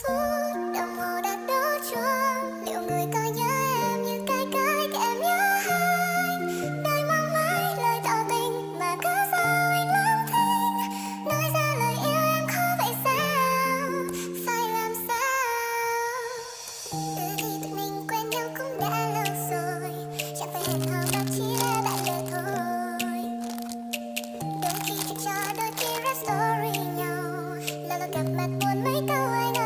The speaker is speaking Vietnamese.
suốt đồng hồ đã đổ chuông. Liệu người có nhớ em như cái em nhớ anh? Đời mong mãi lời tỏ tình mà cứ sao anh lặng thinh. Nói ra lời yêu em khó vậy sao? Phải làm sao? Thì tụi mình quen nhau cũng đã lâu rồi, chẳng phải hẹn hò mà chỉ là bạn bè thôi. Đôi khi chuyện trò đôi khi rap story nhau, lâu lâu gặp mặt buồn mấy câu ai nói.